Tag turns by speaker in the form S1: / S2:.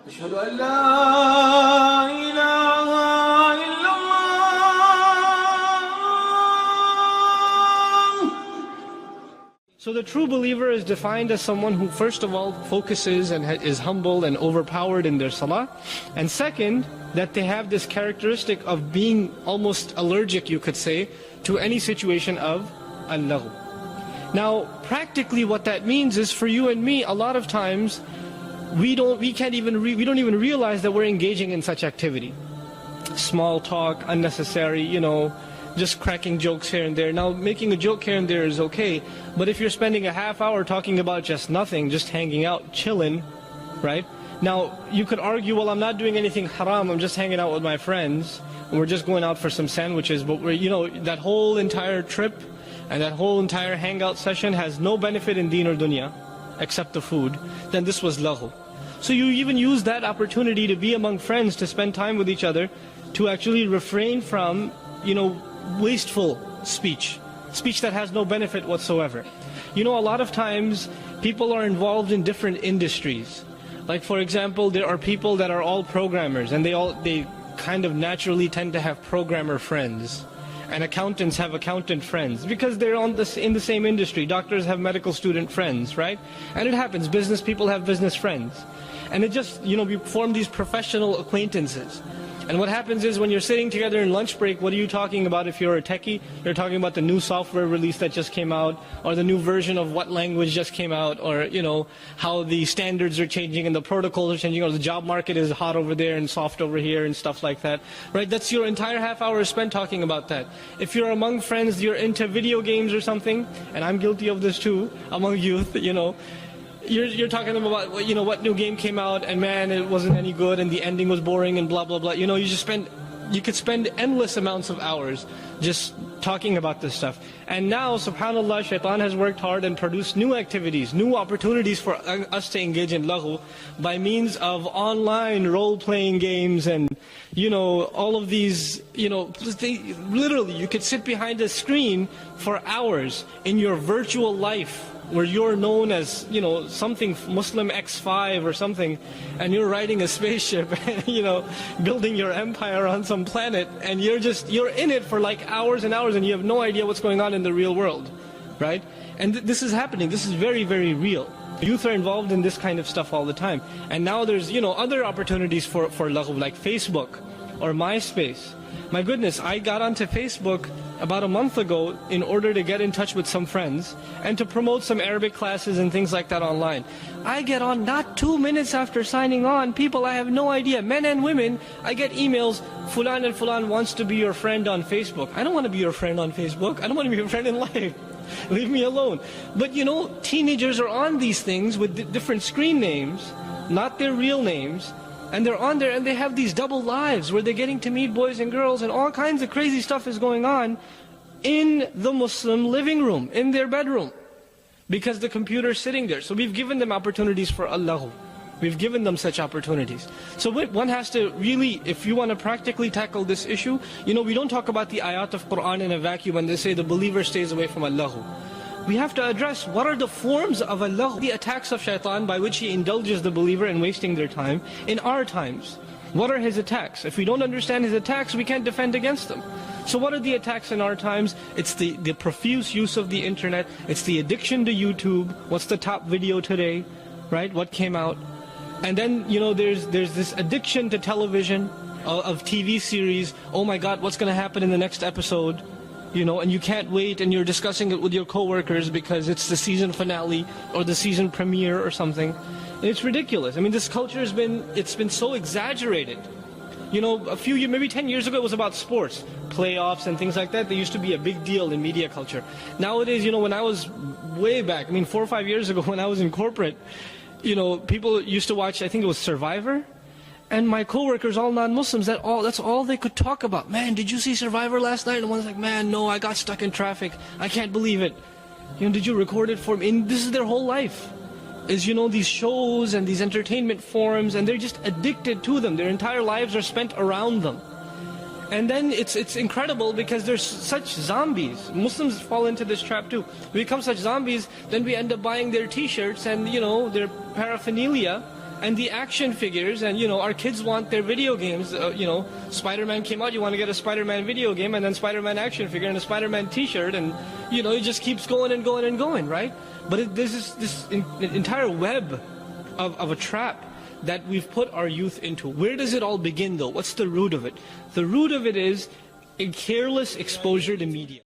S1: أشهد أن لا إله إلا الله.
S2: So the true believer is defined as someone who first of all focuses and is humble and overpowered in their salah. And second, that they have this characteristic of being almost allergic, you could say, to any situation of al-laghu. Now, practically what that means is for you and me, a lot of times, we don't even realize that we're engaging in such activity. Small talk, unnecessary, just cracking jokes here and there. Now, making a joke here and there is okay, but if you're spending a half hour talking about just nothing, just hanging out, chilling, right? Now, you could argue, well, I'm not doing anything haram, I'm just hanging out with my friends, and we're just going out for some sandwiches, but that whole entire trip and that whole entire hangout session has no benefit in deen or dunya, except the food, then this was laghu. So you even use that opportunity to be among friends, to spend time with each other, to actually refrain from, wasteful speech that has no benefit whatsoever. A lot of times people are involved in different industries. Like for example, there are people that are all programmers, and they kind of naturally tend to have programmer friends. And accountants have accountant friends, because they're in the same industry. Doctors have medical student friends, right? And it happens, business people have business friends. And it just, we form these professional acquaintances. And what happens is when you're sitting together in lunch break, what are you talking about if you're a techie? You're talking about the new software release that just came out, or the new version of what language just came out, or how the standards are changing and the protocols are changing, or the job market is hot over there and soft over here and stuff like that. Right? That's your entire half hour spent talking about that. If you're among friends, you're into video games or something, and I'm guilty of this too, among youth, You're talking about what new game came out, and man, it wasn't any good, and the ending was boring, and blah blah blah. You could spend endless amounts of hours just talking about this stuff. And now, subhanallah, Shatan has worked hard and produced new activities, new opportunities for us to engage in laghu by means of online role-playing games and all of these. Literally, you could sit behind a screen for hours in your virtual life, where you're known as, something Muslim X5 or something, and you're riding a spaceship and, building your empire on some planet, and you're in it for like hours and hours, and you have no idea what's going on in the real world, right? And this is happening. This is very, very real. Youth are involved in this kind of stuff all the time. And now there's, other opportunities for laghu, like Facebook or MySpace. My goodness, I got onto Facebook about a month ago in order to get in touch with some friends and to promote some Arabic classes and things like that online. I get on not 2 minutes after signing on, people I have no idea, men and women, I get emails, Fulan and Fulan wants to be your friend on Facebook. I don't want to be your friend on Facebook. I don't want to be your friend in life. Leave me alone. But teenagers are on these things with different screen names, not their real names. And they're on there and they have these double lives where they're getting to meet boys and girls, and all kinds of crazy stuff is going on in the Muslim living room, in their bedroom, because the computer's sitting there. So we've given them opportunities for al-laghu. We've given them such opportunities. So one has to really, if you want to practically tackle this issue, we don't talk about the ayat of Qur'an in a vacuum when they say the believer stays away from al-laghu. We have to address what are the forms of al-laghu, the attacks of Shaitan by which he indulges the believer in wasting their time in our times. What are his attacks? If we don't understand his attacks, we can't defend against them. So what are the attacks in our times? It's the profuse use of the internet. It's the addiction to YouTube. What's the top video today? Right? What came out? And then, there's this addiction to television, of TV series. Oh my God, what's going to happen in the next episode? And you can't wait, and you're discussing it with your coworkers because it's the season finale or the season premiere or something. And it's ridiculous. I mean, this culture it's been so exaggerated. A few years, maybe 10 years ago, it was about sports, playoffs and things like that. They used to be a big deal in media culture. Nowadays, when I was way back, 4 or 5 years ago when I was in corporate, people used to watch, I think it was Survivor. And my coworkers, all non-Muslims, that's all they could talk about. Man, did you see Survivor last night? And one's like, man, no, I got stuck in traffic. I can't believe it. Did you record it for me? And this is their whole life. Is, these shows and these entertainment forums, and they're just addicted to them. Their entire lives are spent around them. And then it's incredible because there's such zombies. Muslims fall into this trap too. We become such zombies, then we end up buying their t-shirts and their paraphernalia, and the action figures, and our kids want their video games. Spider-Man came out, you want to get a Spider-Man video game, and then Spider-Man action figure and a Spider-Man t-shirt, and it just keeps going and going and going, right? But there's this entire web of a trap that we've put our youth into. Where does it all begin though? What's the root of it? The root of it is a careless exposure to media.